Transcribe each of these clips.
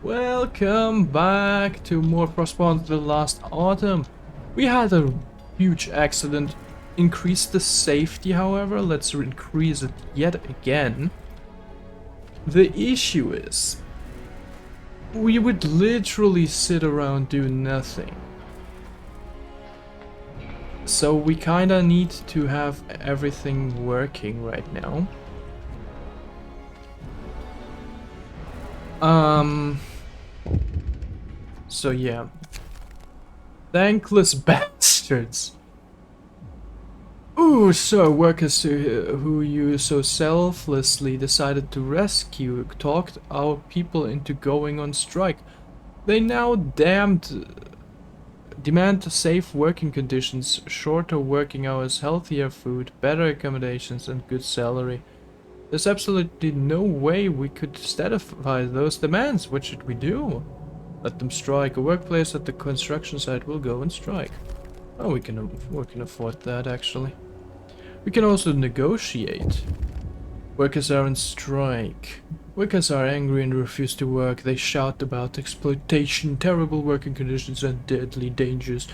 Welcome back to more Frostpunk the last autumn. We had a huge accident. Increased the safety, however. Let's increase it yet again. The issue is, we would literally sit around doing nothing. So we kinda need to have everything working right now. So yeah. Thankless bastards. Ooh, so workers who you so selflessly decided to rescue talked our people into going on strike. They now demand safe working conditions, shorter working hours, healthier food, better accommodations and good salary. There's absolutely no way we could satisfy those demands. What should we do? Let them strike. A workplace at the construction site will go on strike. Oh, we can afford that actually. We can also negotiate. Workers are on strike. Workers are angry and refuse to work. They shout about exploitation, terrible working conditions and deadly dangers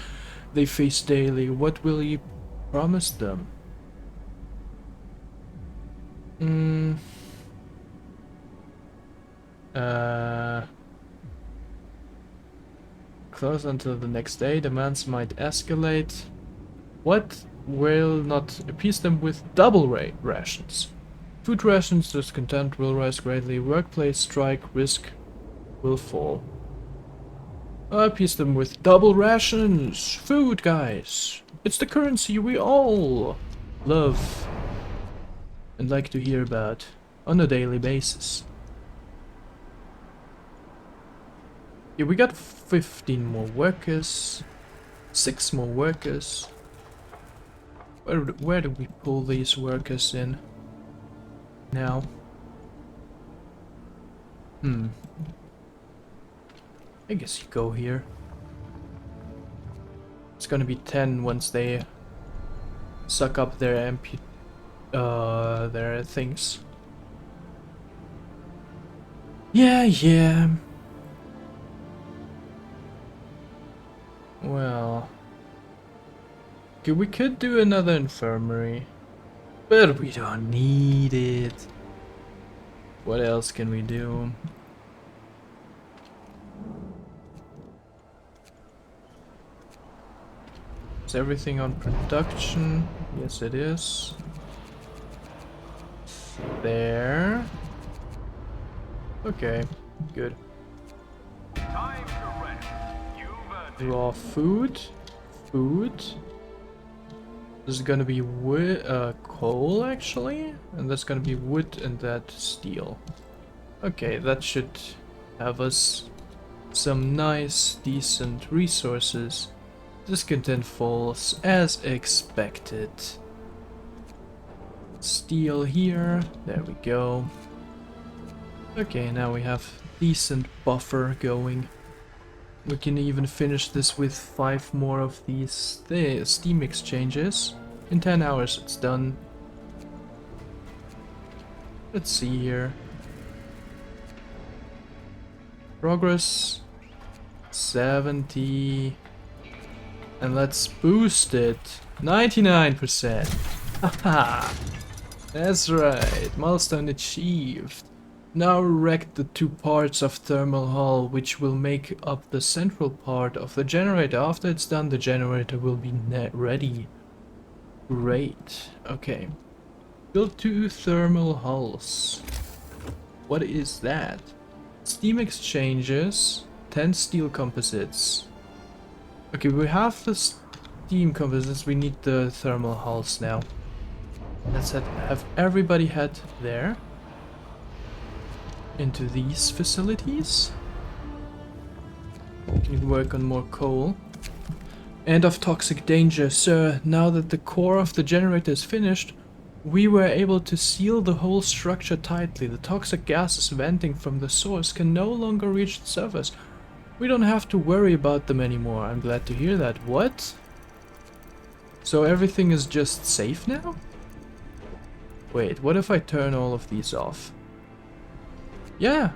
they face daily. What will you promise them? Close until the next day. Demands might escalate. What will not appease them with double rations? Food rations, discontent will rise greatly. Workplace strike risk will fall. Appease them with double rations. Food, guys. It's the currency we all love and like to hear about on a daily basis. Yeah, we got 15 more workers, 6 more workers. Where do we pull these workers in now? I guess you go here. It's gonna be 10 once they suck up their things. Yeah. Well, okay, we could do another infirmary, but we don't need it. What else can we do? Is everything on production? Yes, it is. There. Okay, good. Time to rest. Raw food. This is gonna be wood, coal actually, and that's gonna be wood and that steel. Okay, that should have us some nice, decent resources. Discontent falls as expected. Steel here, there we go. Okay, now we have decent buffer going. We can even finish this with 5 more of these steam exchanges. In 10 hours it's done. Let's see here. Progress 70. And let's boost it. 99%. Haha. That's right. Milestone achieved. Now erect the 2 parts of thermal hull, which will make up the central part of the generator. After it's done, the generator will be ready. Great. Okay. Build 2 thermal hulls. What is that? Steam exchanges, 10 steel composites. Okay, we have the steam composites, we need the thermal hulls now. Let's have everybody head there. Into these facilities. Can work on more coal. End of toxic danger, sir. Now that the core of the generator is finished, we were able to seal the whole structure tightly. The toxic gases venting from the source can no longer reach the surface. We don't have to worry about them anymore. I'm glad to hear that. What? So everything is just safe now? Wait, what if I turn all of these off? Yeah.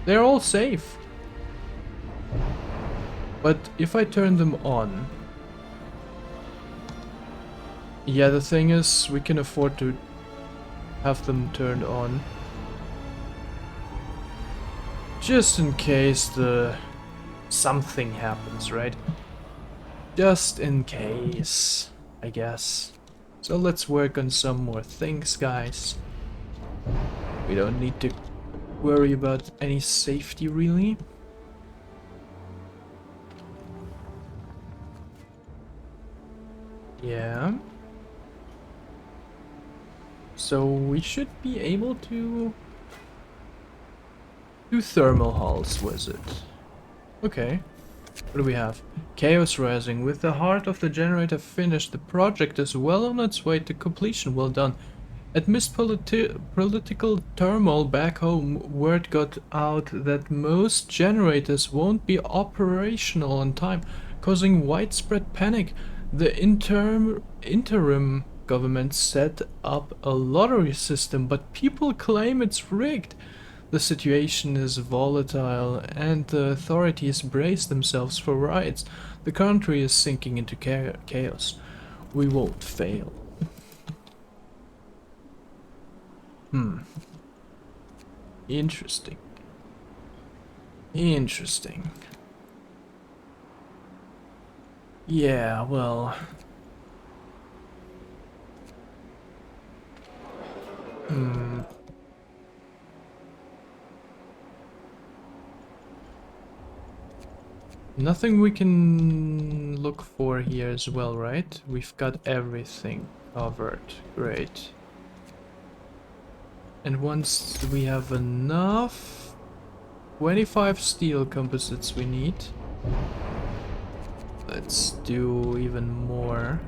They're all safe. But if I turn them on... Yeah, the thing is, we can afford to have them turned on. Just in case something happens, right? Just in case, I guess. So let's work on some more things, guys. We don't need to worry about any safety, really. Yeah. So we should be able to do thermal hulls with it. Okay. What do we have? Chaos Rising. With the heart of the generator finished, the project is well on its way to completion. Well done. Amidst political turmoil back home, word got out that most generators won't be operational on time, causing widespread panic. The interim government set up a lottery system, but people claim it's rigged. The situation is volatile, and the authorities brace themselves for riots. The country is sinking into chaos. We won't fail. Interesting. Interesting. Yeah, well... Nothing we can look for here as well, right? We've got everything covered. Great. And once we have enough... 25 steel composites we need. Let's do even more.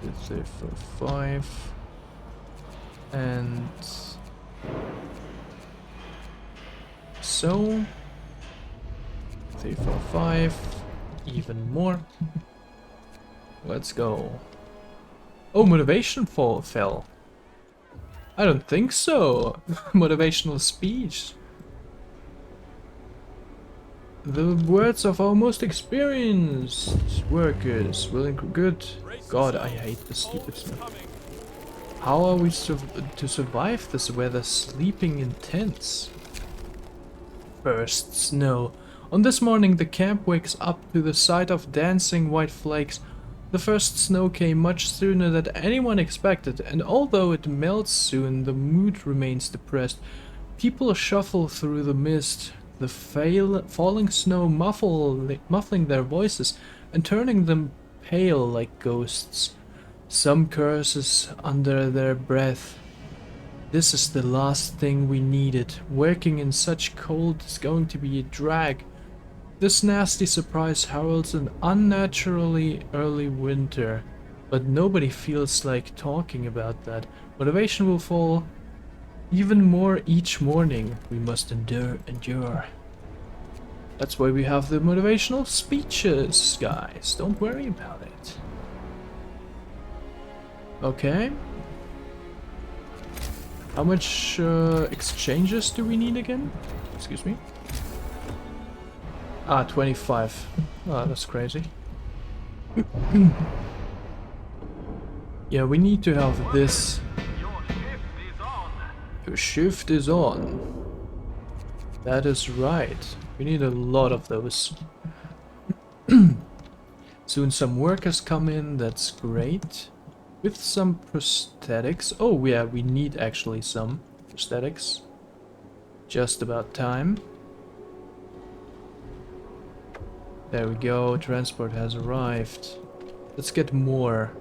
2, 3, 4, 5. And... so... 3, 4, 5. Even more. Let's go. Oh, motivation fell. I don't think so. Motivational speech. The words of our most experienced workers will good. God, I hate this stupid stuff. How are we to survive this weather sleeping in tents? First snow. On this morning the camp wakes up to the sight of dancing white flakes. The first snow came much sooner than anyone expected, and although it melts soon, the mood remains depressed. People shuffle through the mist, the falling snow muffling their voices and turning them pale like ghosts. Some curses under their breath. This is the last thing we needed. Working in such cold is going to be a drag. This nasty surprise heralds an unnaturally early winter, but nobody feels like talking about that. Motivation will fall even more each morning. We must endure. That's why we have the motivational speeches, guys. Don't worry about it. Okay. How much exchanges do we need again? Excuse me. Ah, 25. Oh, that's crazy. Yeah, we need to have this. Your shift is on. That is right. We need a lot of those. Soon some workers come in, that's great. With some prosthetics. Oh yeah, we need actually some prosthetics. Just about time. There we go, transport has arrived. Let's get more.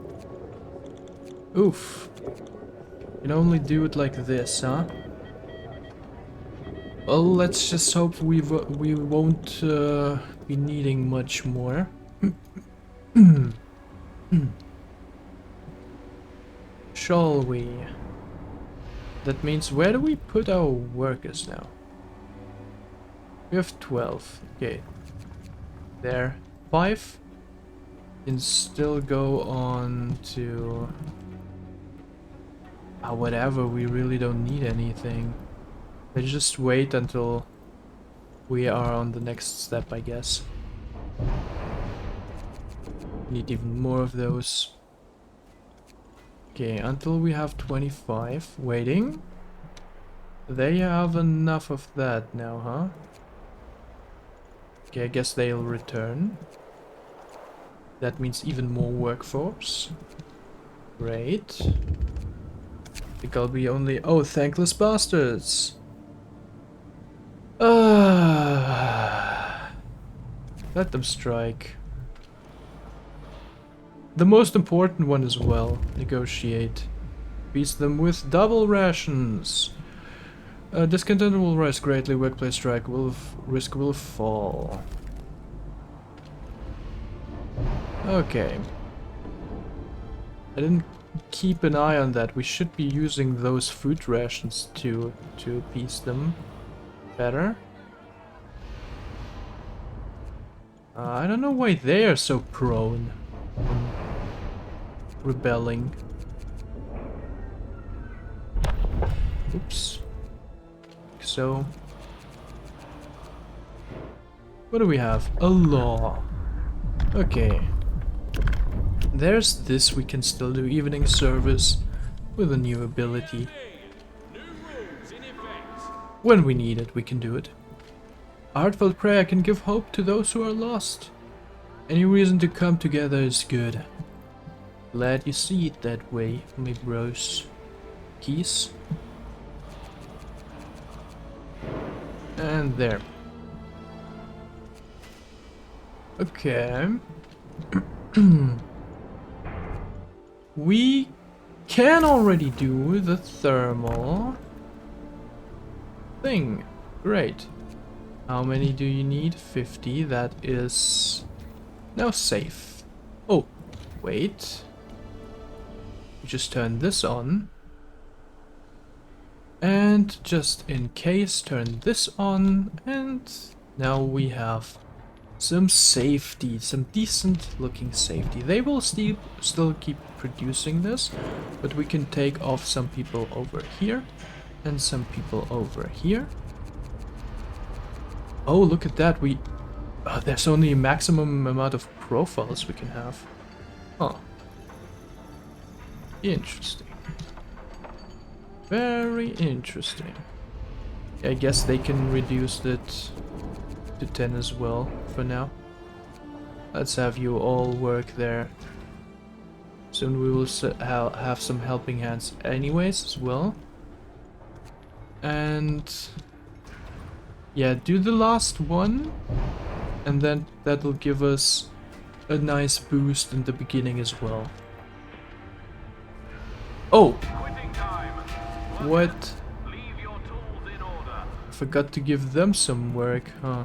Oof. You can only do it like this, huh? Well, let's just hope we won't be needing much more. Shall we? That means where do we put our workers now? We have 12. Okay. There. 5. Can still go on to... whatever, we really don't need anything. Let's just wait until we are on the next step, I guess. Need even more of those. Okay, until we have 25. Waiting. They have enough of that now, huh? Okay, I guess they'll return. That means even more workforce. Great. I think I'll be only... Oh, thankless bastards! Let them strike. The most important one as well. Negotiate. Feast them with double rations. Discontent will rise greatly. Workplace strike risk will fall. Okay. I didn't keep an eye on that. We should be using those food rations to appease them better. I don't know why they are so prone on rebelling. Oops. So, what do we have? A law. Okay. There's this, we can still do evening service with a new ability. When we need it, we can do it. A heartfelt prayer can give hope to those who are lost. Any reason to come together is good. Glad you see it that way, my bros. Keys. And there. Okay. We can already do the thermal thing. Great. How many do you need? 50. That is now safe. Oh, wait. Just turn this on. And just in case, turn this on. And now we have some safety, some decent looking safety. They will still keep producing this, but we can take off some people over here and some people over here. Oh, look at that. There's only a maximum amount of profiles we can have. Huh. Interesting. Very interesting. I guess they can reduce it to 10 as well for now. Let's have you all work there. Soon we will have some helping hands anyways as well. And yeah, do the last one, and then that'll give us a nice boost in the beginning as well. Oh! What? Forgot to give them some work, huh?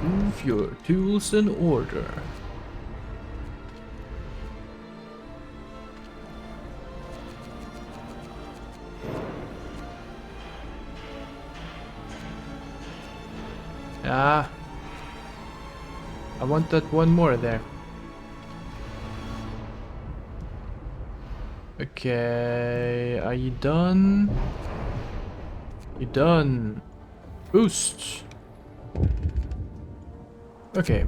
Move your tools in order. Ah. I want that one more there. Okay, are you done? You done. Boost. Okay.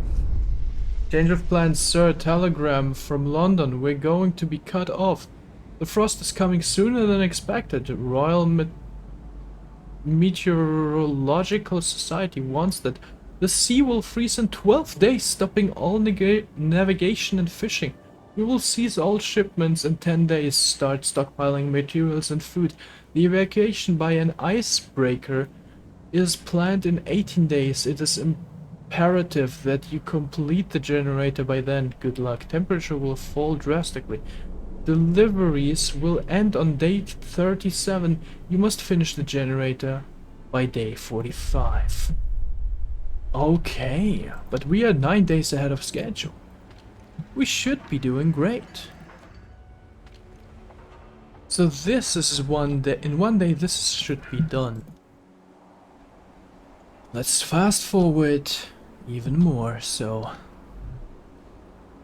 Change of plans, sir. Telegram from London. We're going to be cut off. The frost is coming sooner than expected. Royal Meteorological Society wants that the sea will freeze in 12 days, stopping all navigation and fishing. We will seize all shipments in 10 days, start stockpiling materials and food. The evacuation by an icebreaker is planned in 18 days. It is imperative that you complete the generator by then. Good luck. Temperature will fall drastically. Deliveries will end on day 37. You must finish the generator by day 45. Okay, but we are 9 days ahead of schedule. We should be doing great. So this is in one day this should be done. Let's fast forward even more. So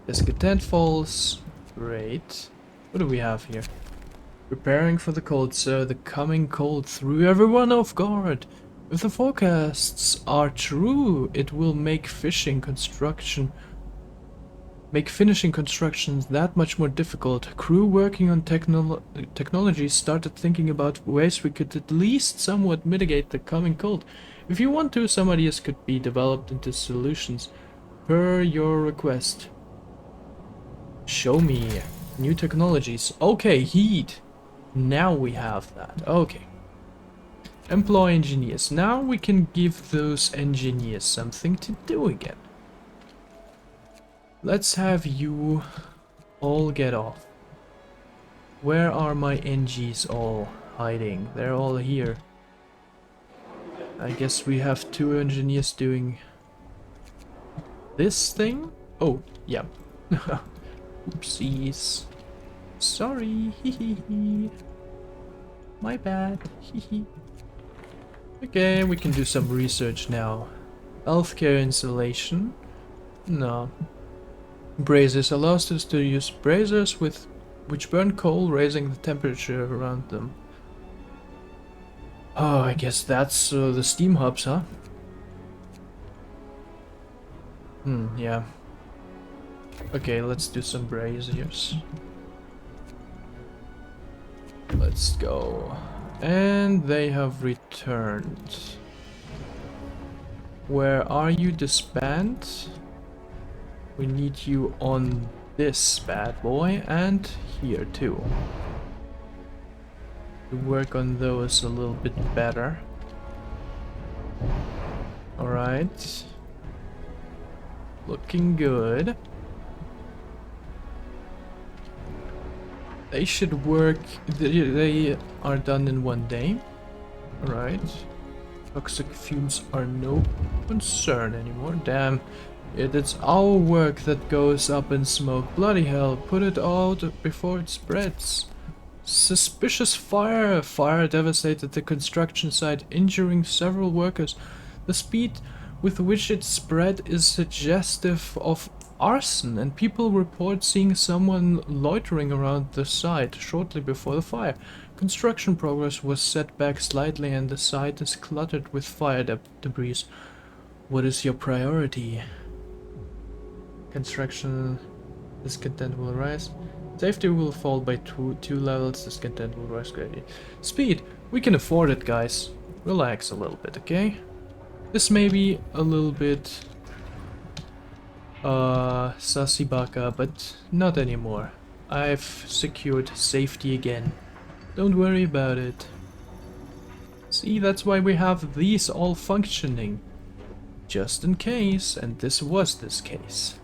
discontent falls. Great. What do we have here? Preparing for the cold, sir. The coming cold threw everyone off guard. If the forecasts are true, it will make finishing constructions that much more difficult. Crew working on technology started thinking about ways we could at least somewhat mitigate the coming cold. If you want to, some ideas could be developed into solutions per your request. Show me new technologies. Okay, heat. Now we have that. Okay. Employ engineers. Now we can give those engineers something to do again. Let's have you all get off. Where are my NGs all hiding? They're all here. I guess we have 2 engineers doing this thing? Oh, yeah. Oopsies. Sorry. Hehehe. My bad. Hehe. Okay, we can do some research now. Healthcare insulation. No. Braziers allows us to use braziers which burn coal, raising the temperature around them. Oh, I guess that's the steam hubs, huh? Yeah. Okay, let's do some braziers. Let's go. And they have returned. Where are you, disband? We need you on this bad boy and here too. To work on those a little bit better. Alright. Looking good. They should work. They are done in 1 day. Alright. Toxic fumes are no concern anymore. Damn. It's our work that goes up in smoke. Bloody hell. Put it out before it spreads. Suspicious fire. Fire devastated the construction site, injuring several workers. The speed with which it spread is suggestive of arson, and people report seeing someone loitering around the site shortly before the fire. Construction progress was set back slightly and the site is cluttered with fire debris. What is your priority? Construction discontent will rise. Safety will fall by two levels. Discontent will rise greatly. Speed! We can afford it, guys. Relax a little bit, okay? This may be a little bit sussy baka, but not anymore. I've secured safety again. Don't worry about it. See, that's why we have these all functioning. Just in case, and this was this case.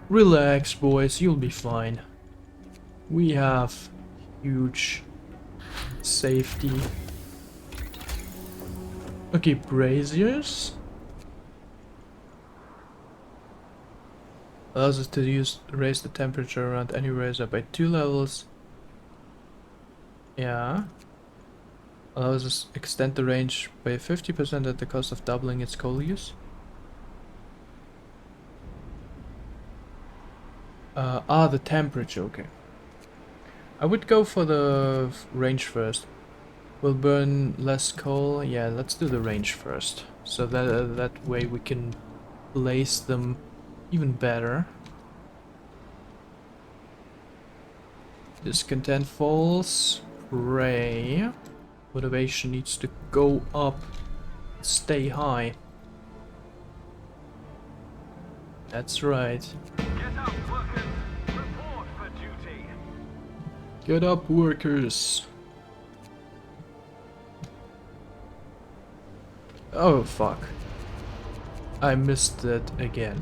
Relax, boys, you'll be fine. We have huge safety. Okay, braziers. Allows us to raise the temperature around any razor by 2 levels. Yeah. Allows us extend the range by 50% at the cost of doubling its coal use. The temperature, okay. I would go for the range first. We'll burn less coal. Yeah, let's do the range first. So that way we can place them even better. Discontent falls. Pray. Motivation needs to go up. Stay high. That's right. Get up, workers. Report for duty. Get up, workers. Oh, fuck. I missed that again.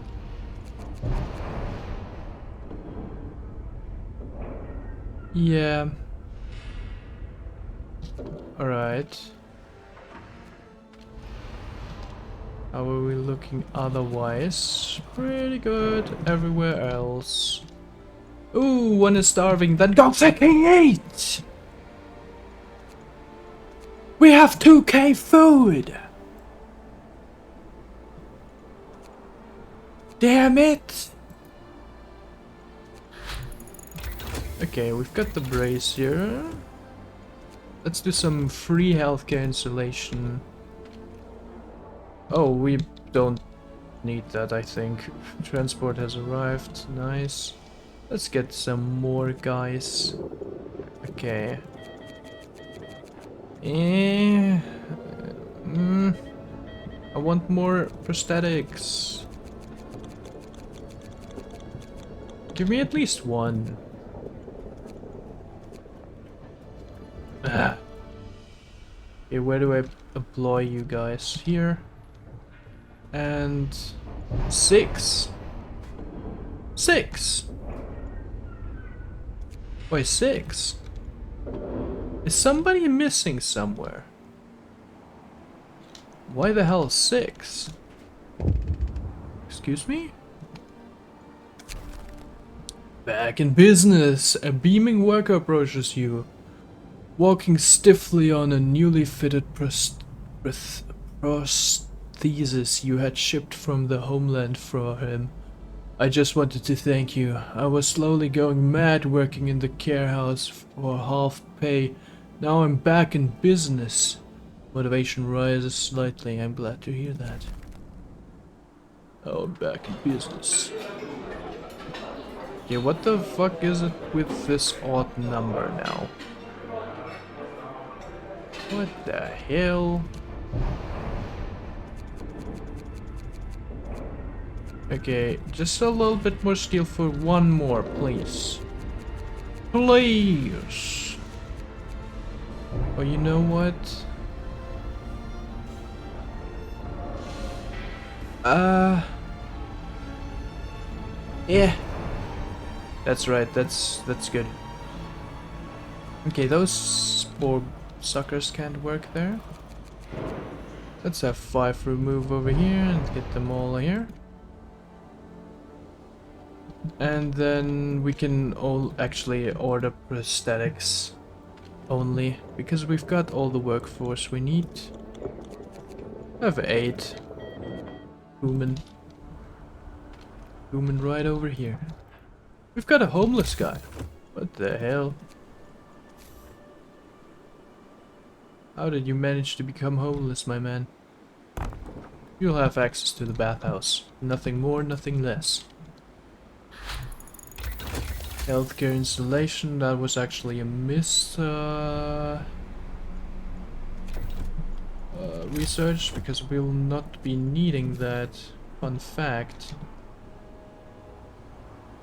Yeah. Alright. How are we looking otherwise? Pretty good everywhere else. Ooh, one is starving, then go fucking eat! We have 2k food! Damn it! Okay, we've got the brazier. Let's do some free healthcare installation. Oh, we don't need that, I think. Transport has arrived. Nice. Let's get some more guys. Okay. Eh. I want more prosthetics. Give me at least one. Ah. Okay, where do I employ you guys? Here. And 6. 6. Wait, 6? Is somebody missing somewhere? Why the hell 6? Excuse me? Back in business, a beaming worker approaches you, walking stiffly on a newly fitted prosthesis you had shipped from the homeland for him. I just wanted to thank you. I was slowly going mad working in the care house for half pay. Now I'm back in business. Motivation rises slightly. I'm glad to hear that. Oh, I'm back in business. Okay, what the fuck is it with this odd number now? What the hell? Okay, just a little bit more skill for one more, please. Please! Oh, you know what? Yeah. That's right, that's good. Okay, those poor suckers can't work there. Let's have 5 remove over here and get them all here. And then we can all actually order prosthetics only, because we've got all the workforce we need. I have 8. Human right over here. We've got a homeless guy. What the hell? How did you manage to become homeless, my man? You'll have access to the bathhouse. Nothing more, nothing less. Healthcare installation, that was actually a research, because we'll not be needing that. Fun fact.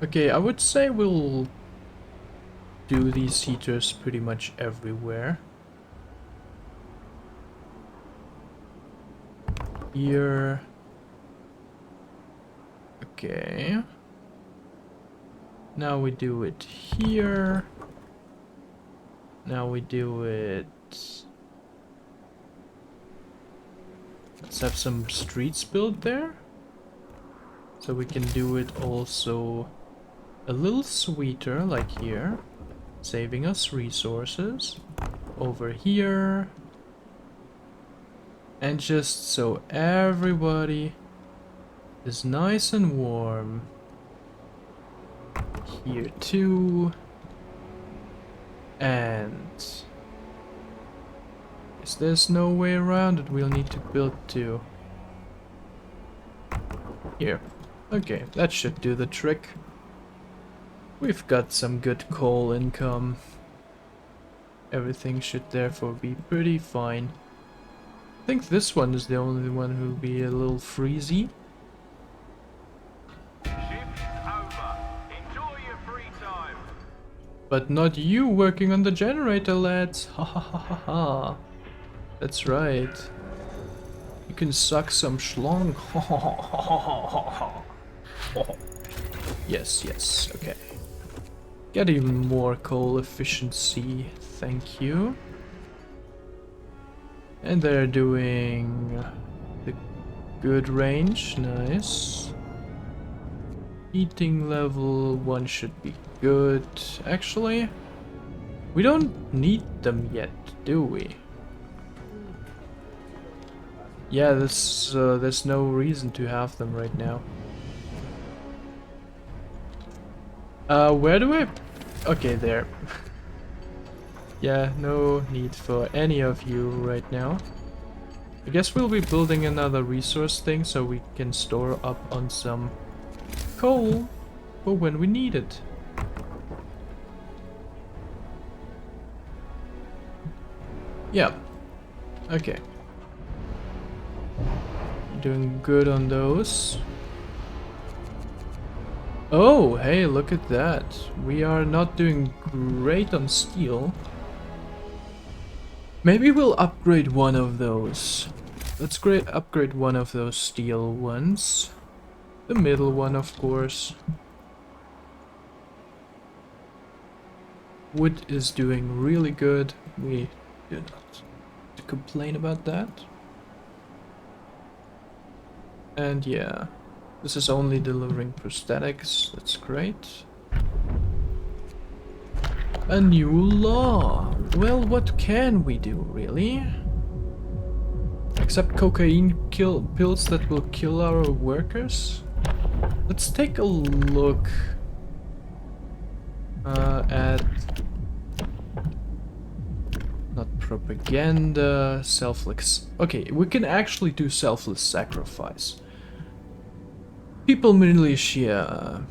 Okay, I would say we'll do these heaters pretty much everywhere. Here. Okay. Now we do it here. Now we do it... Let's have some streets built there. So we can do it also a little sweeter, like here. Saving us resources. Over here. And just so everybody is nice and warm. Here too. And there's no way around it, we'll need to build 2. Here. Okay, that should do the trick. We've got some good coal income. Everything should therefore be pretty fine. I think this one is the only one who'll be a little freezy. Shift over. Enjoy your free time. But not you working on the generator, lads. Ha ha ha ha ha. That's right. You can suck some schlong. Ha ha ha ha ha ha. Yes, yes, okay. Get even more coal efficiency, thank you. And they're doing the good range, nice. Heating level 1 should be good. Actually, we don't need them yet, do we? Yeah, there's no reason to have them right now. Where do I Okay, there. Yeah, no need for any of you right now. I guess we'll be building another resource thing so we can store up on some coal for when we need it. Yeah. Okay. Doing good on those. Oh, hey, look at that. We are not doing great on steel. Maybe we'll upgrade one of those. Let's upgrade one of those steel ones. The middle one, of course. Wood is doing really good. We do not complain about that. And yeah, this is only delivering prosthetics. That's great. A new law. Well, what can we do, really? Except cocaine pills that will kill our workers? Let's take a look at... Not propaganda, selfless... Okay, we can actually do selfless sacrifice. People militia.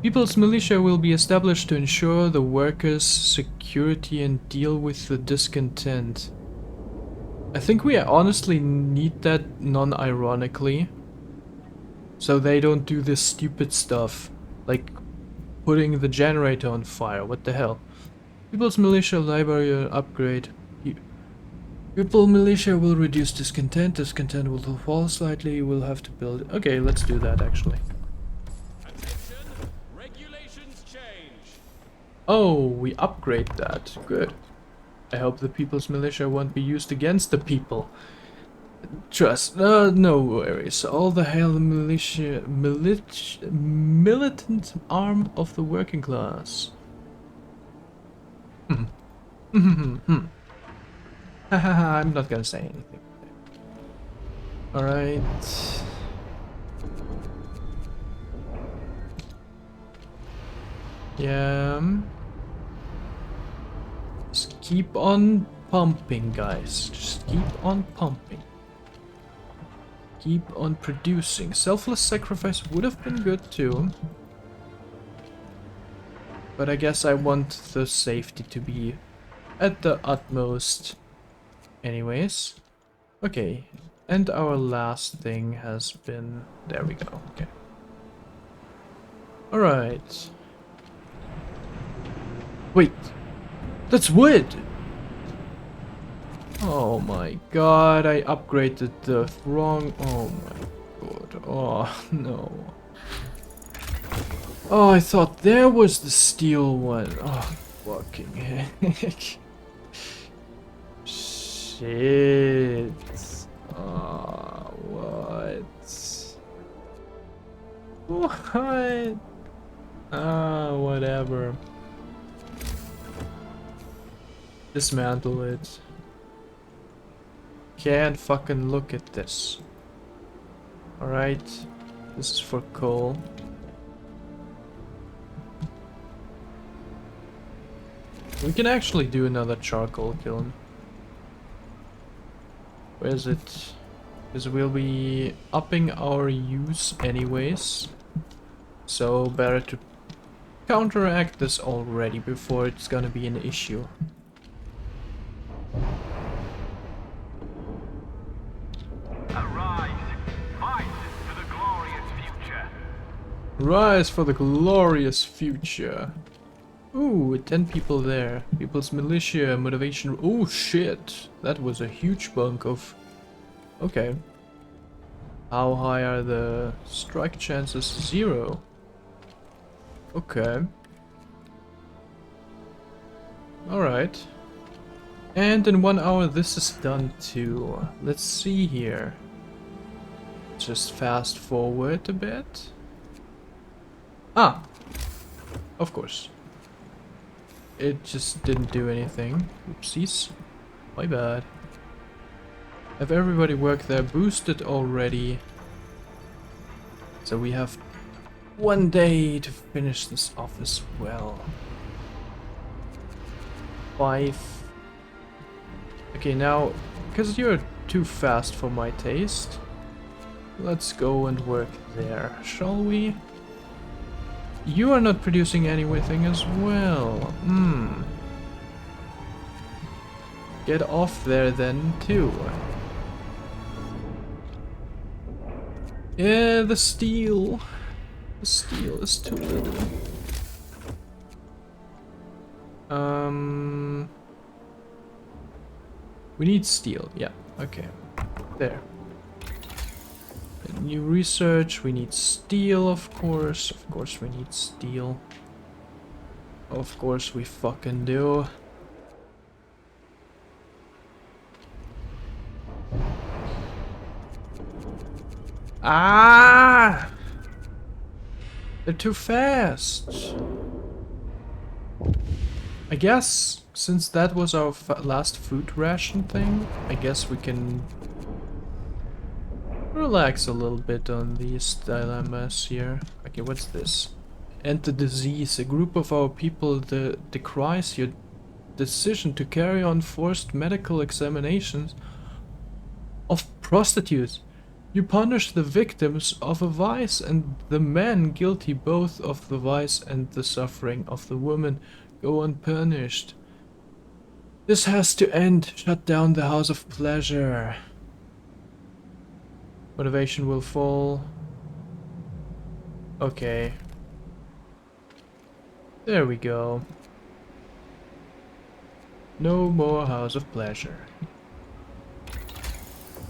People's militia will be established to ensure the workers' security and deal with the discontent. I think we honestly need that non-ironically. So they don't do this stupid stuff. Like putting the generator on fire. What the hell? People's militia library upgrade. People militia will reduce discontent. Discontent will fall slightly. We'll have to build. Okay, let's do that actually. Attention, regulations change. Oh, we upgrade that. Good. I hope the people's militia won't be used against the people. Trust. No worries. All the hail the militant arm of the working class. Hahaha, I'm not gonna say anything. Alright. Yeah. Just keep on pumping, guys. Just keep on pumping. Keep on producing. Selfless sacrifice would have been good too. But I guess I want the safety to be at the utmost. Anyways. Okay. And our last thing has been... There we go. Okay. Alright. Wait. That's wood! Oh my god, I upgraded the wrong... Oh my god. Oh no. Oh, I thought there was the steel one. Oh, fucking heck. Shit. Oh, what? What? Ah, whatever. Dismantle it. Can't fucking look at this. Alright. This is for coal. We can actually do another charcoal kiln. Where is it? Because we'll be upping our use anyways. So better to counteract this already before it's gonna be an issue. Arise, fight for the glorious future. Rise for the glorious future. Ooh, 10 people there. People's militia, motivation. Oh shit, that was a huge bunk of... Okay. How high are the strike chances? 0. Okay. Alright. And in 1 hour this is done too. Let's see here. Just fast forward a bit. Ah! Of course. It just didn't do anything. Oopsies. My bad. Have everybody work there boosted already. So we have one day to finish this office well. 5. Okay, now, because you're too fast for my taste, let's go and work there, shall we? You are not producing anything as well. Get off there then, too. Yeah, the steel. The steel is too little. We need steel. Yeah, okay. There. New research, we need steel, of course. Of course we need steel. Of course we fucking do. Ah! They're too fast. I guess, since that was our last food ration thing, I guess we can relax a little bit on these dilemmas here. Okay, what's this? End the disease. A group of our people decries your decision to carry on forced medical examinations of prostitutes. You punish the victims of a vice and the men guilty both of the vice and the suffering of the woman go unpunished. This has to end. Shut down the house of pleasure. Motivation will fall. Okay. There we go. No more house of pleasure.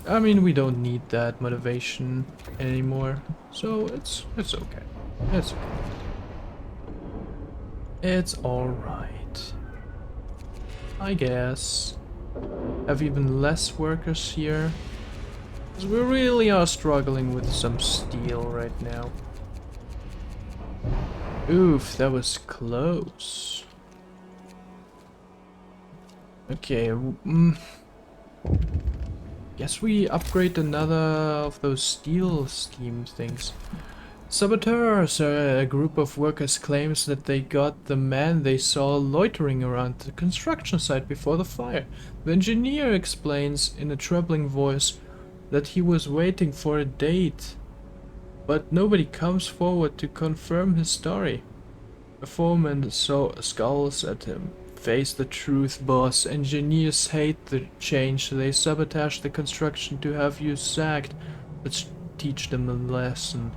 I mean, we don't need that motivation anymore, so it's okay. It's okay. It's alright. I guess. Have even less workers here. Because we really are struggling with some steel right now. Oof, that was close. Okay, guess we upgrade another of those steel steam things. Saboteurs! A group of workers claims that they got the man they saw loitering around the construction site before the fire. The engineer explains in a troubling voice that he was waiting for a date, but nobody comes forward to confirm his story. A foreman scowls at him. Face the truth, boss. Engineers hate the change. They sabotage the construction to have you sacked. Let's teach them a lesson.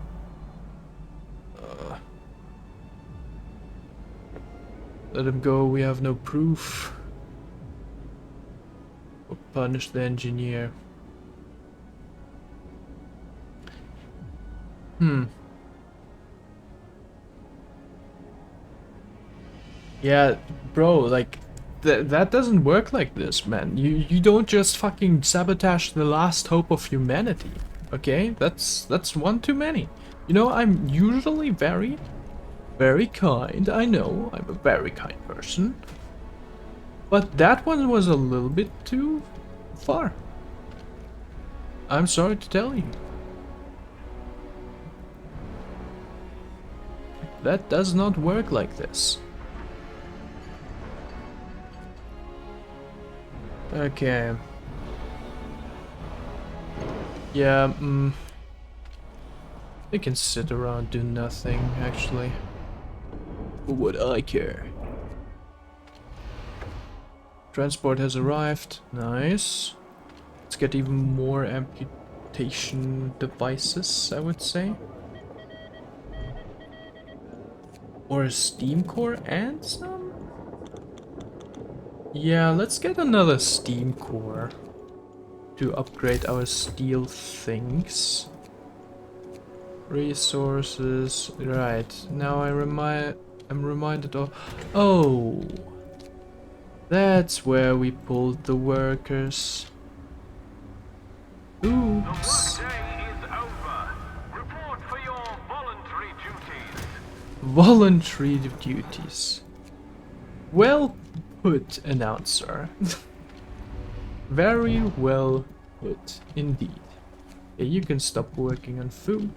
Let him go. We have no proof. Or punish the engineer. Yeah, bro, like, that doesn't work like this, man. You don't just fucking sabotage the last hope of humanity, okay? That's one too many. You know, I'm usually very, very kind. I know, I'm a very kind person. But that one was a little bit too far. I'm sorry to tell you. That does not work like this. Okay. Yeah, they can sit around, do nothing, actually. For what I care. Transport has arrived. Nice. Let's get even more amputation devices, I would say. Or a steam core and some? Yeah, let's get another steam core to upgrade our steel things. Resources, right. Now I'm reminded of... Oh! That's where we pulled the workers. Oops. The workday is over. Report for your voluntary duties. Voluntary duties. Well put, announcer. Very well put, indeed. Yeah, you can stop working on food.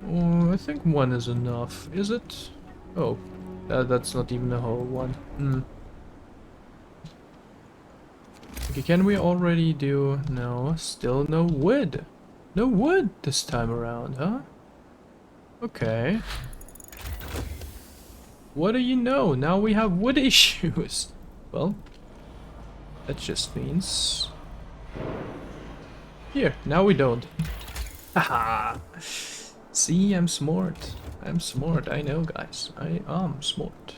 Oh, I think one is enough. Is it? Oh, that's not even a whole one. Hmm. Okay, can we already do... No, still no wood. No wood this time around, huh? Okay. What do you know? Now we have wood issues. Well, that just means... Here, now we don't. Haha. See, I'm smart. I'm smart, I know, guys. I am smart.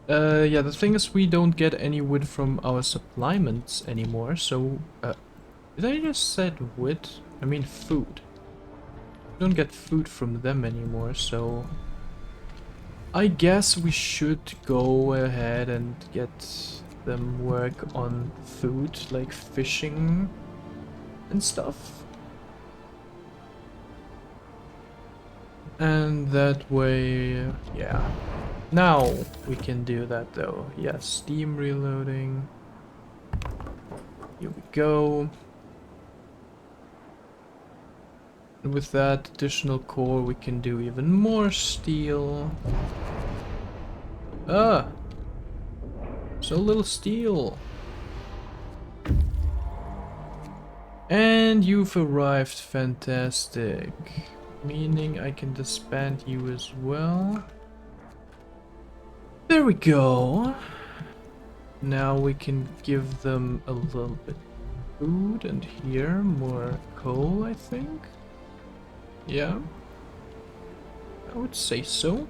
Yeah, the thing is we don't get any wood from our supplements anymore, so... did I just said wood? I mean food. We don't get food from them anymore, so... I guess we should go ahead and get them work on food, like fishing and stuff. And that way, yeah. Now we can do that though. Yes, steam reloading. Here we go. And with that additional core we can do even more steel. Ah! So little steel. And you've arrived, fantastic. Meaning I can disband you as well. There we go. Now we can give them a little bit of food, and here more coal, I think. Yeah, I would say so.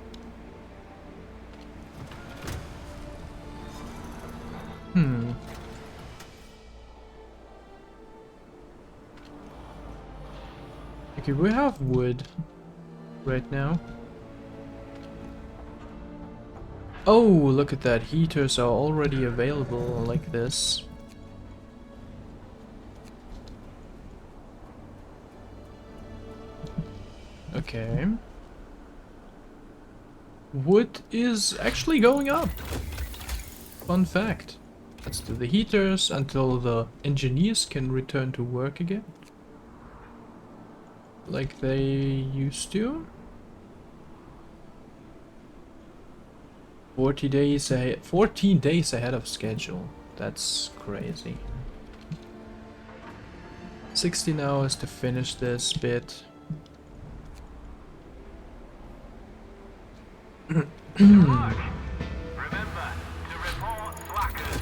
Okay, we have wood right now. Oh, look at that. Heaters are already available like this. Okay. Wood is actually going up. Fun fact. Let's do the heaters until the engineers can return to work again. Like they used to. 14 days ahead of schedule. That's crazy. 16 hours to finish this bit. Remember to report slackers.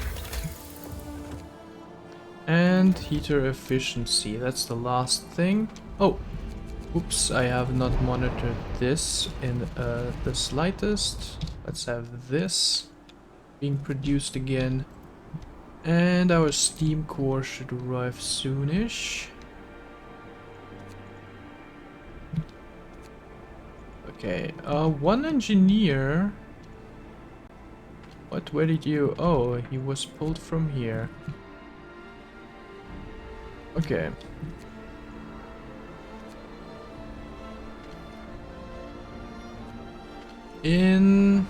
And heater efficiency, that's the last thing. Oh, oops, I have not monitored this in the slightest. Let's have this being produced again. And our steam core should arrive soonish. Okay, one engineer. What, where did you... Oh, he was pulled from here. Okay. In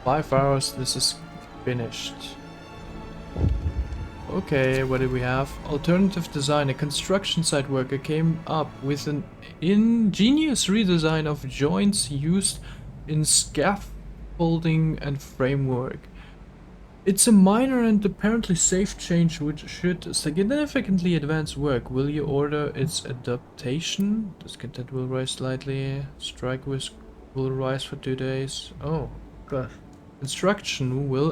5 hours this is finished. Okay, what did we have? Alternative design. A construction site worker came up with an ingenious redesign of joints used in scaffolding and framework. It's a minor and apparently safe change which should significantly advance work. Will you order its adaptation? Discontent will rise slightly. Strike risk will rise for 2 days. Oh, god. Construction will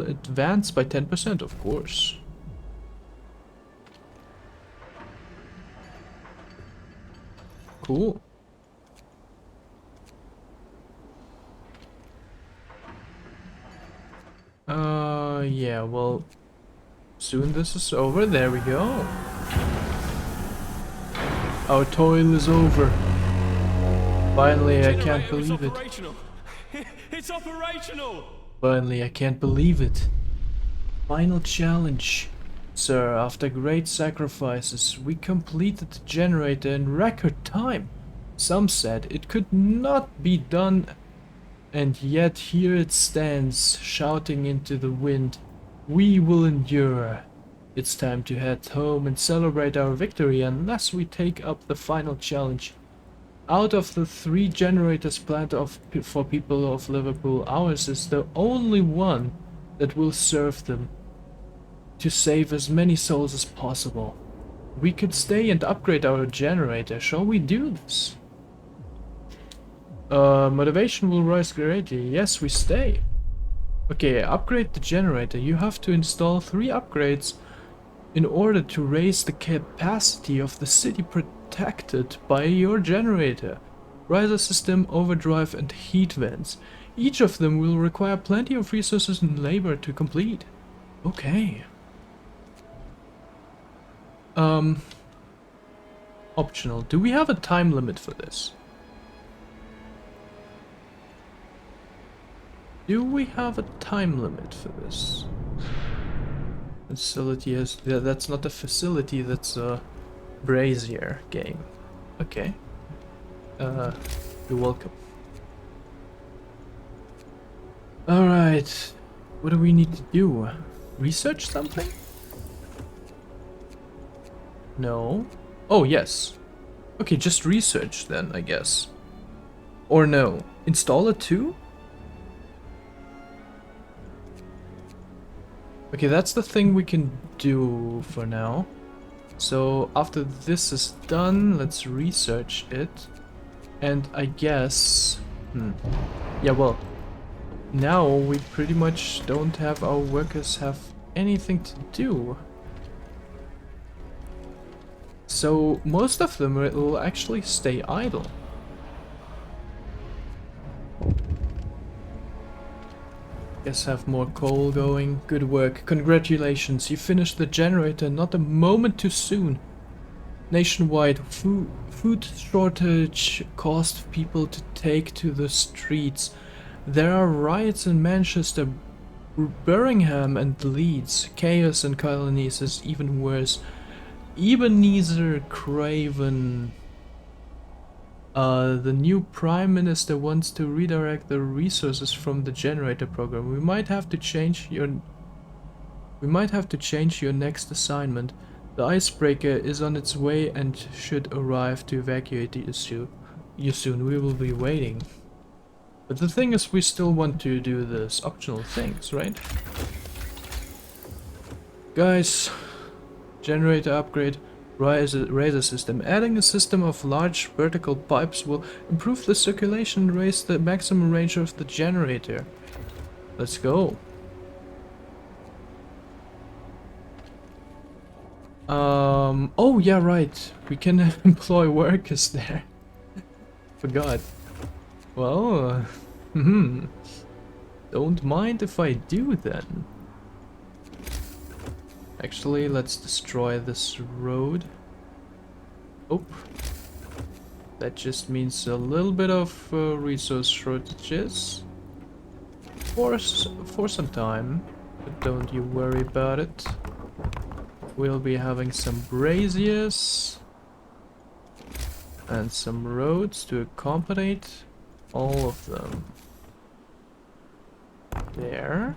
advance by 10%, of course. Cool. Yeah, well, soon this is over. There we go. Our toil is over. Finally, I can't believe it. It's operational! Finally, I can't believe it. Final challenge. Sir, after great sacrifices, we completed the generator in record time. Some said it could not be done, and yet here it stands, shouting into the wind. We will endure. It's time to head home and celebrate our victory unless we take up the final challenge. Out of the 3 generators planned for people of Liverpool, ours is the only one that will serve them to save as many souls as possible. We could stay and upgrade our generator. Shall we do this? Motivation will rise greatly. Yes, we stay. Okay, upgrade the generator. You have to install 3 upgrades in order to raise the capacity of the city protected by your generator. Riser system, overdrive and heat vents. Each of them will require plenty of resources and labor to complete. Okay. Optional. Do we have a time limit for this? Do we have a time limit for this? Facility has... that's not a facility, that's a brazier game. Okay. You're welcome. Alright. What do we need to do? Research something? No. Oh, yes. Okay, just research then, I guess. Or no. Install it too? Okay, that's the thing we can do for now. So after this is done, let's research it. And I guess... yeah, well, now we pretty much don't have our workers have anything to do. So most of them will actually stay idle. Guess have more coal going. Good work. Congratulations. You finished the generator not a moment too soon. Nationwide food shortage caused people to take to the streets. There are riots in Manchester, Birmingham and Leeds. Chaos in colonies is even worse. Ebenezer Craven, the new Prime Minister wants to redirect the resources from the generator program. We might have to change your next assignment. The icebreaker is on its way and should arrive to evacuate you soon. We will be waiting. But the thing is, we still want to do this optional things, right? Guys, generator upgrade, razor system. Adding a system of large vertical pipes will improve the circulation and raise the maximum range of the generator. Let's go. Oh yeah, right. We can employ workers there. Forgot. Well, don't mind if I do then. Actually, let's destroy this road. Oh, that just means a little bit of resource shortages for some time, but don't you worry about it. We'll be having some braziers and some roads to accommodate all of them. There.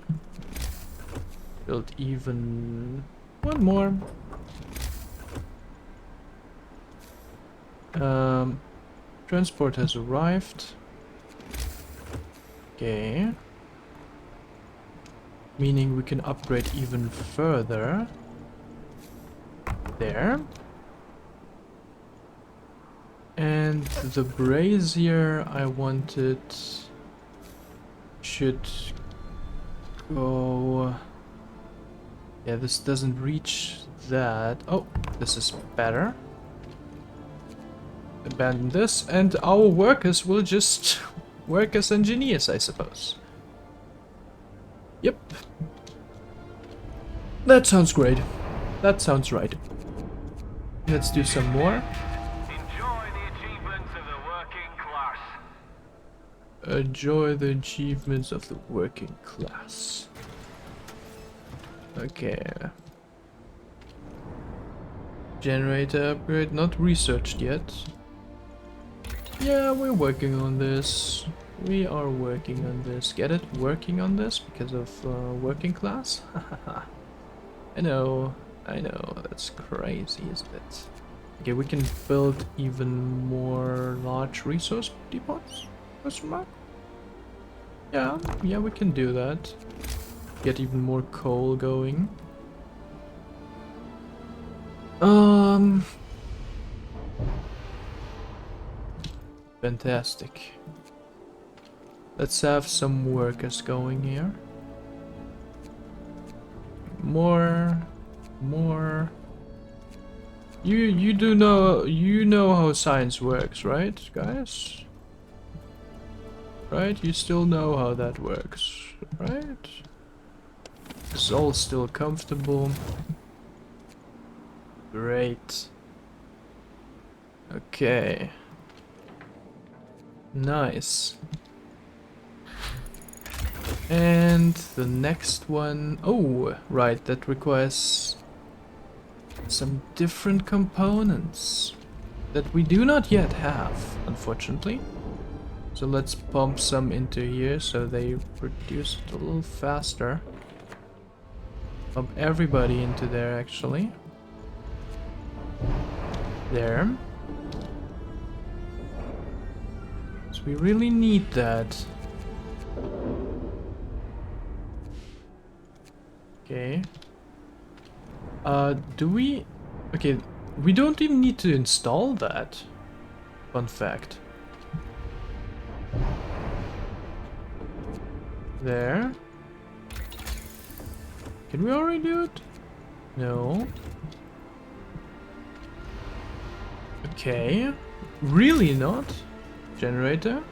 Build even one more. Transport has arrived. Okay. Meaning we can upgrade even further. There. And the brazier I wanted should go... Yeah, this doesn't reach that. Oh, this is better. Abandon this, and our workers will just work as engineers, I suppose. Yep. That sounds great. That sounds right. Let's do some more. Enjoy the achievements of the working class. Enjoy the achievements of the working class. Okay. Generator upgrade not researched yet. Yeah, we're working on this. We are working on this. Get it? Working on this because of working class? I know. I know, that's crazy, isn't it? Okay, we can build even more large resource depots? Question mark? Yeah, yeah, we can do that. Get even more coal going. Fantastic. Let's have some workers going here. More. You do know, you know how science works, right, guys? Right? You still know how that works, right? It's all still comfortable. Great. Okay. Nice. And the next one, oh, right, that requires some different components that we do not yet have, unfortunately. So let's pump some into here so they produce it a little faster. Pump everybody into there, actually. There. So we really need that. Okay. Do we... Okay, we don't even need to install that. Fun fact. There. Can we already do it? No. Okay. Really not? Generator?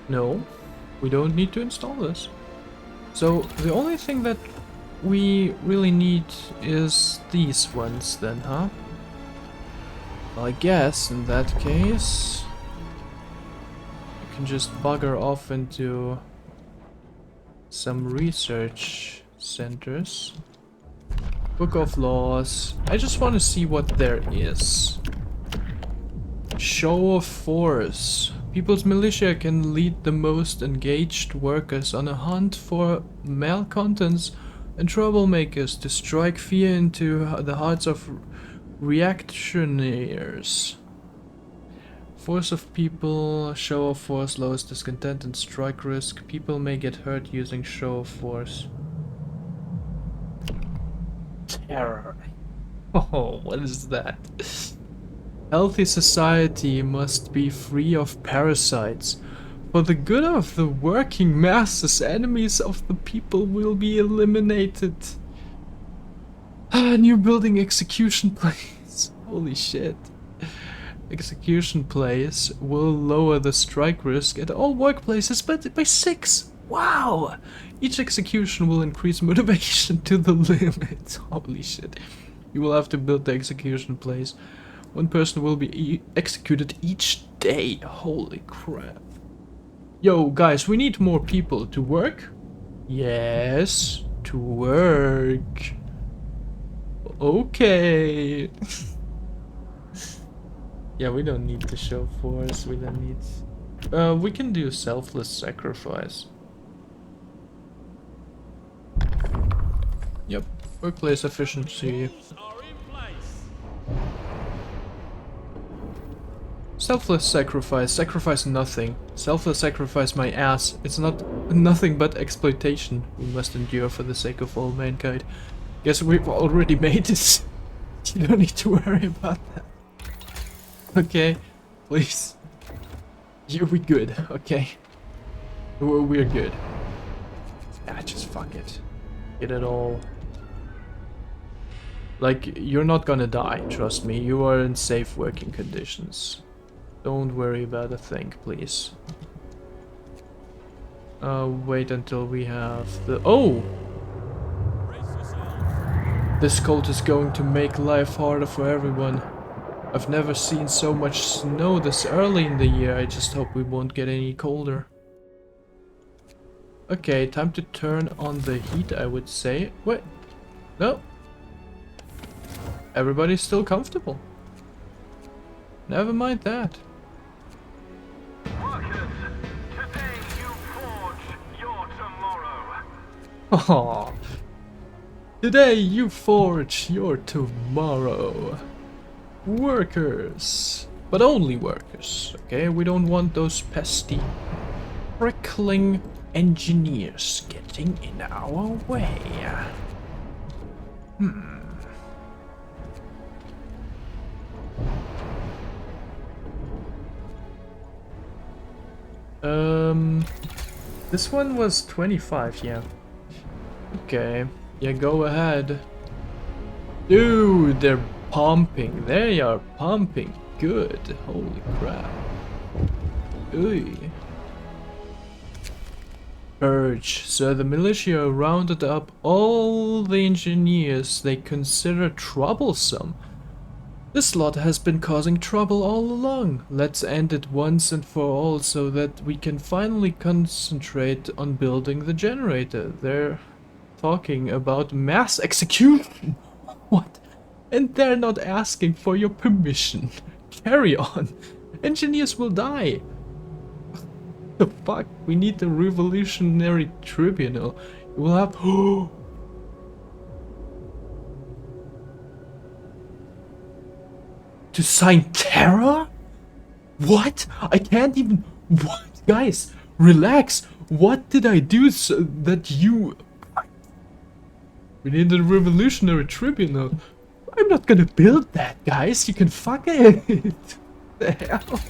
No. We don't need to install this. So the only thing that we really need is these ones then, huh? Well, I guess in that case you can just bugger off into some research centers. Book of Laws. I just want to see what there is. Show of force. People's militia can lead the most engaged workers on a hunt for malcontents and troublemakers to strike fear into the hearts of reactionaries. Force of people, show of force lowers discontent and strike risk. People may get hurt using show of force. Terror. Oh, what is that? Healthy society must be free of parasites. For the good of the working masses, enemies of the people will be eliminated. New building execution place. Holy shit. Execution place will lower the strike risk at all workplaces by 6. Wow! Each execution will increase motivation to the limit. Holy shit. You will have to build the execution place. One person will be executed each day. Holy crap. Yo, guys, we need more people to work. Yes, to work. Okay. Yeah, we don't need to show force. We don't need... we can do selfless sacrifice. Yep, workplace efficiency. Selfless sacrifice. Sacrifice nothing. Selfless sacrifice my ass. It's not nothing but exploitation we must endure for the sake of all mankind. Guess we've already made this. You don't need to worry about that. Okay, please. We good, okay? We're good. Ah, just fuck it. Get it all. Like, you're not gonna die, trust me. You are in safe working conditions. Don't worry about a thing, please. Wait until we have the... Oh! This cold is going to make life harder for everyone. I've never seen so much snow this early in the year. I just hope we won't get any colder. Okay, time to turn on the heat, I would say. Wait. No. Everybody's still comfortable. Never mind that. Workers, today you forge your tomorrow. Oh. Today you forge your tomorrow. Workers. But only workers, okay? We don't want those pesky, prickling engineers getting in our way. This one was 25, yeah. Okay, yeah, go ahead. Dude, they're pumping. They are pumping good. Holy crap. Ooh. Purge. So the militia rounded up all the engineers they consider troublesome. This lot has been causing trouble all along. Let's end it once and for all so that we can finally concentrate on building the generator. They're talking about mass execution. What? And they're not asking for your permission. Carry on. Engineers will die. The fuck? We need the revolutionary tribunal. We'll have... To sign terror? What? I can't even... What? Guys, relax. What did I do so that you... We need the revolutionary tribunal. I'm not gonna build that, guys. You can fuck it. The hell?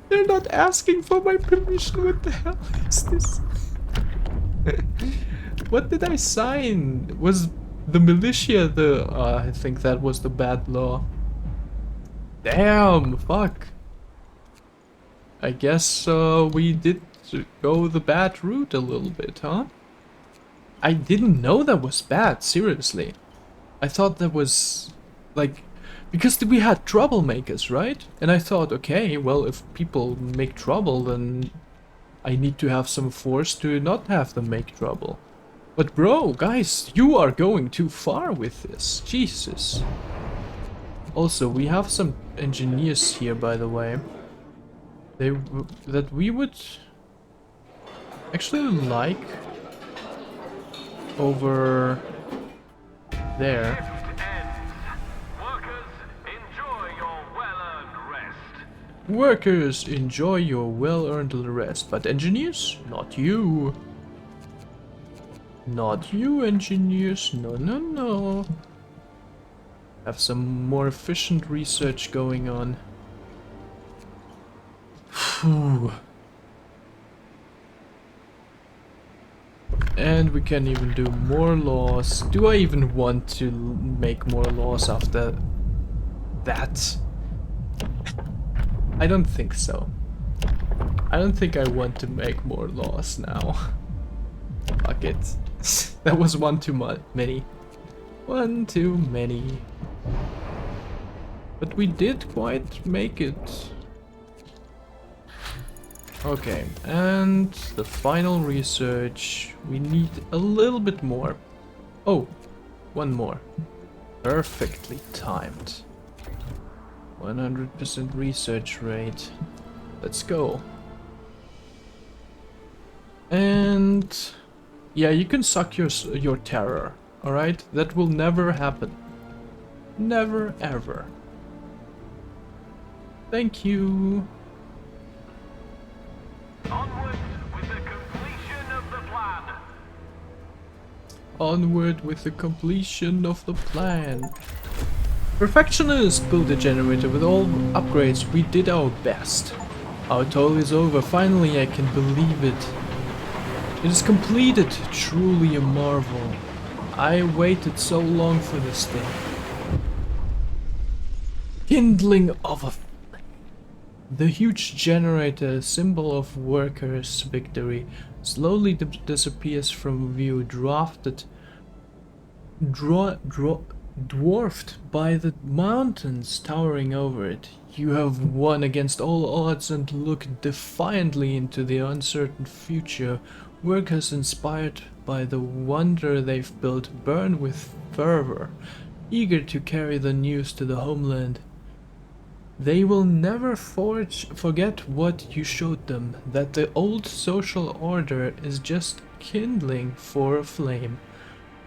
They're not asking for my permission. What the hell is this? What did I sign? Was the militia the... I think that was the bad law. Damn, fuck. I guess we did go the bad route a little bit, huh? I didn't know that was bad, seriously. I thought that was, like, because we had troublemakers, right? And I thought, okay, well, if people make trouble, then I need to have some force to not have them make trouble. But bro, guys, you are going too far with this. Jesus. Also, we have some engineers here, by the way. That we would actually like over there. Workers, enjoy your well-earned rest. But engineers, not you. Not you, engineers. No, no, no. Have some more efficient research going on. Phew. And we can even do more laws. Do I even want to make more laws after that? I don't think so. I don't think I want to make more laws now. Fuck it. That was one too many. One too many. But we did quite make it. Okay, and the final research. We need a little bit more. Oh, one more. Perfectly timed. 100% research rate. Let's go. And yeah, you can suck your terror. All right, that will never happen. Never ever. Thank you. Onwards with the completion of the plan. Onward with the completion of the plan. Perfectionist built a generator with all upgrades. We did our best. Our toil is over. Finally, I can believe it. It is completed. Truly a marvel. I waited so long for this day. Kindling of a flame. The huge generator, symbol of workers' victory, slowly disappears from view, dwarfed by the mountains towering over it. You have won against all odds and look defiantly into the uncertain future. Workers inspired by the wonder they've built burn with fervor, eager to carry the news to the homeland. They will never forget what you showed them, that the old social order is just kindling for a flame.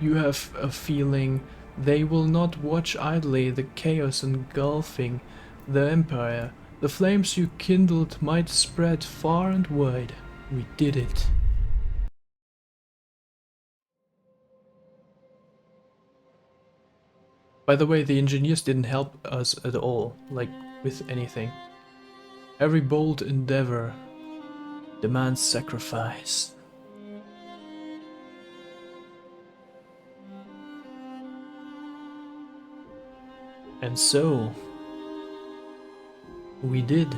You have a feeling they will not watch idly the chaos engulfing the Empire. The flames you kindled might spread far and wide. We did it. By the way, the engineers didn't help us at all, like with anything. Every bold endeavor demands sacrifice. And so, we did.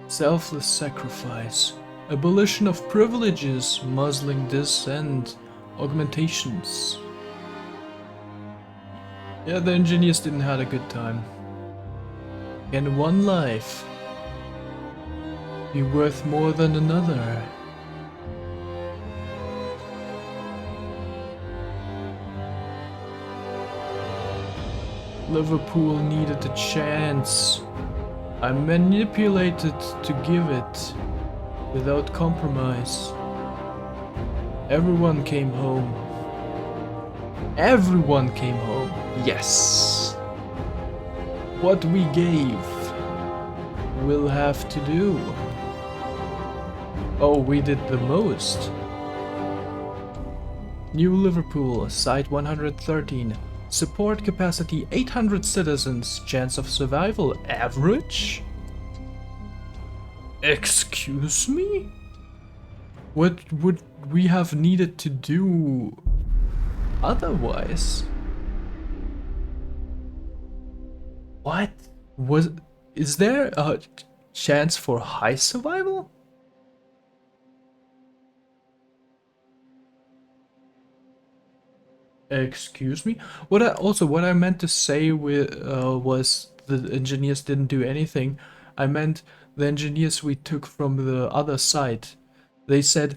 Selfless sacrifice. Abolition of privileges, muzzling dissent, augmentations. Yeah, the engineers didn't have a good time. Can one life be worth more than another? Liverpool needed a chance. I manipulated to give it without compromise. Everyone came home. Everyone came home. Yes. What we gave, we'll have to do. Oh, we did the most. New Liverpool, Site 113. Support capacity 800 citizens. Chance of survival average? Excuse me? What would we have needed to do otherwise? What was... Is there a chance for high survival? Excuse me? What I meant to say was the engineers didn't do anything. I meant the engineers we took from the other side. They said,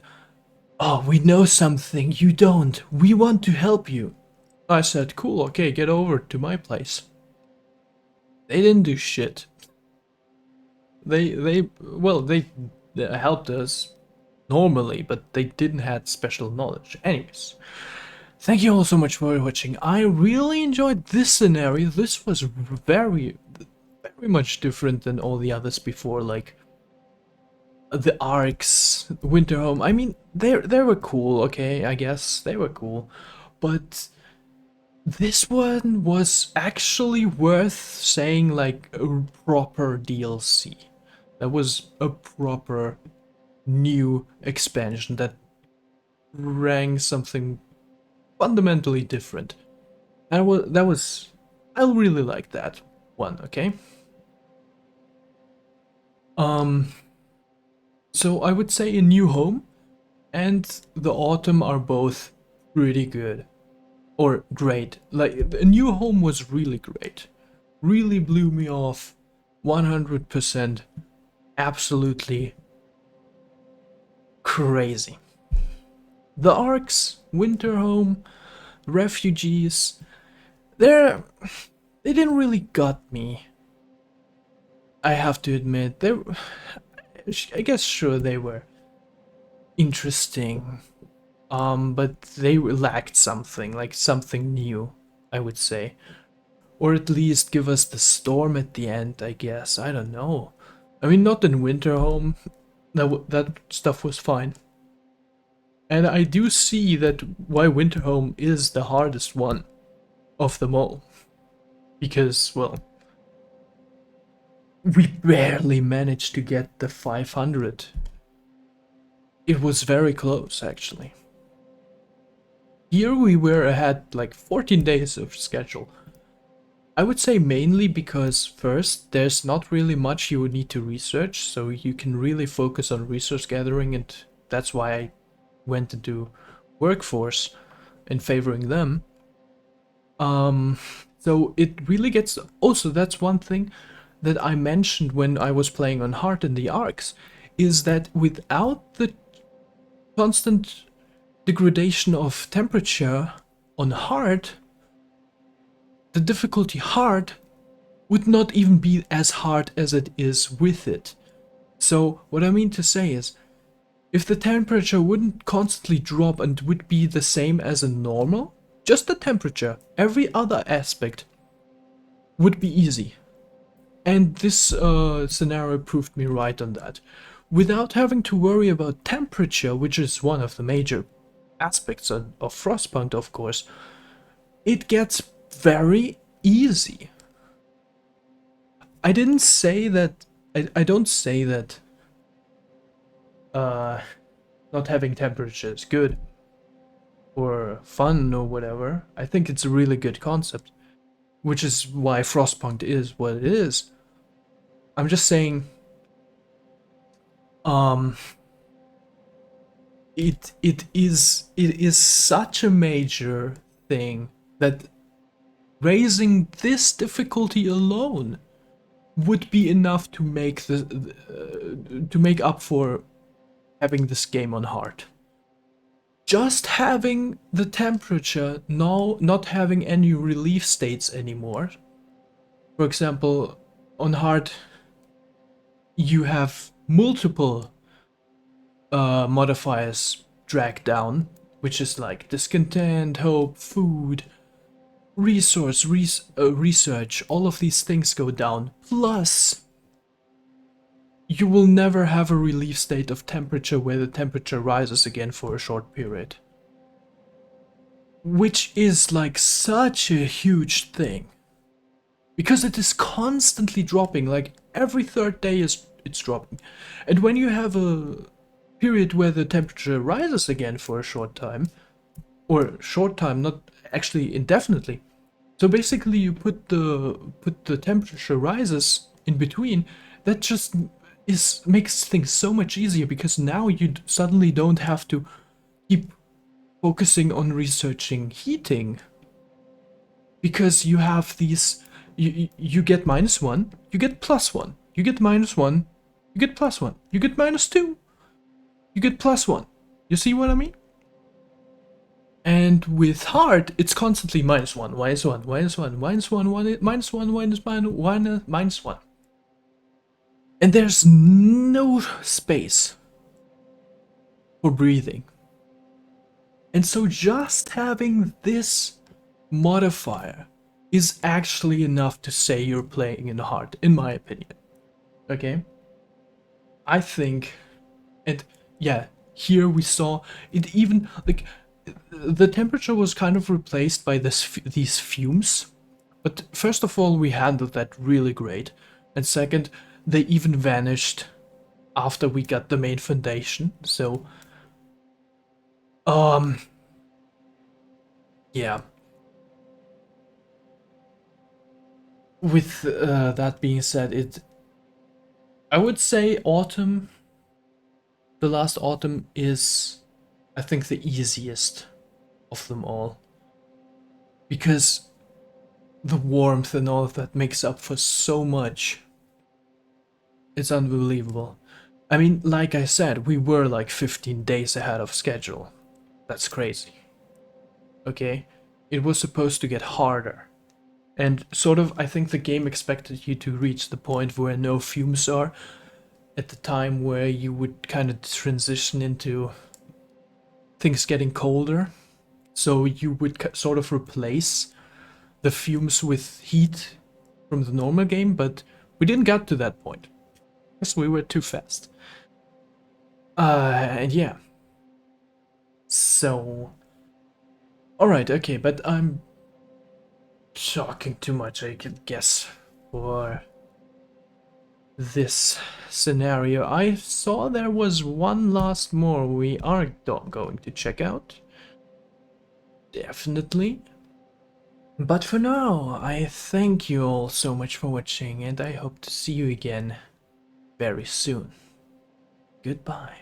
"Oh, we know something you don't. We want to help you." I said, "Cool, okay, get over to my place." They didn't do shit. Well, they helped us normally, but they didn't have special knowledge. Anyways. Thank you all so much for watching. I really enjoyed this scenario. This was very much different than all the others before, like the arcs, Winterhome. I mean, they were cool, okay, I guess they were cool, but this one was actually worth saying like a proper DLC. That was a proper new expansion that rang something fundamentally different. And I really like that one, okay? So I would say A New Home and The Autumn are both pretty good. Or great. Like, A New Home was really great. Really blew me off. 100%. Absolutely crazy. The arcs, Winterhome, Refugees, they didn't really got me. I have to admit, I guess sure they were interesting, but they lacked something, like something new, I would say. Or at least give us the storm at the end, I guess, I don't know. I mean, not in Winterhome, that stuff was fine. And I do see that why Winterhome is the hardest one of them all. Because, well, we barely managed to get the 500. It was very close, actually. Here we were ahead like 14 days of schedule. I would say mainly because first, there's not really much you would need to research, so you can really focus on resource gathering, and that's why I went to do workforce and favoring them. So it really gets... Also, that's one thing that I mentioned when I was playing on hard in the arcs, is that without the constant degradation of temperature on hard, the difficulty hard would not even be as hard as it is with it. So what I mean to say is, if the temperature wouldn't constantly drop and would be the same as a normal, just the temperature, every other aspect would be easy. And this scenario proved me right on that. Without having to worry about temperature, which is one of the major aspects of Frostpunk, of course, it gets very easy. I didn't say that, I don't say that not having temperature is good or fun or whatever. I think it's a really good concept, which is why Frostpunk is what it is. I'm just saying, it is such a major thing that raising this difficulty alone would be enough to make to make up for having this game on hard. Just having the temperature now not having any relief states anymore. For example, on hard you have multiple modifiers dragged down, which is like discontent, hope, food, research, all of these things go down. Plus, you will never have a relief state of temperature where the temperature rises again for a short period. Which is like such a huge thing. Because it is constantly dropping, like every third day it's dropping. And when you have a period where the temperature rises again for a short time, not actually indefinitely. So basically you put the temperature rises in between, that just makes things so much easier, because now you suddenly don't have to keep focusing on researching heating, because you have these, you get -1, you get +1, you get -1, you get +1, you get -2, you get +1. You see what I mean? And with hard, it's constantly -1, -1, -1, -1, -1, -1. And there's no space for breathing. And so just having this modifier is actually enough to say you're playing in hard, in my opinion. Okay? I think, and yeah, here we saw it even, like, the temperature was kind of replaced by these fumes. But first of all, we handled that really great. And second, they even vanished after we got the main foundation. So, yeah. With that being said, I would say autumn, the last autumn is, I think, the easiest of them all. Because the warmth and all of that makes up for so much. It's unbelievable. I mean, like I said, we were like 15 days ahead of schedule. That's crazy. Okay? It was supposed to get harder. And sort of, I think the game expected you to reach the point where no fumes are, at the time where you would kind of transition into things getting colder. So you would sort of replace the fumes with heat from the normal game, but we didn't get to that point. Because we were too fast. And yeah. So... Alright, okay, but I'm talking too much, I could guess, for this scenario. I saw there was one last more we are going to check out. Definitely. But for now, I thank you all so much for watching, and I hope to see you again very soon. Goodbye.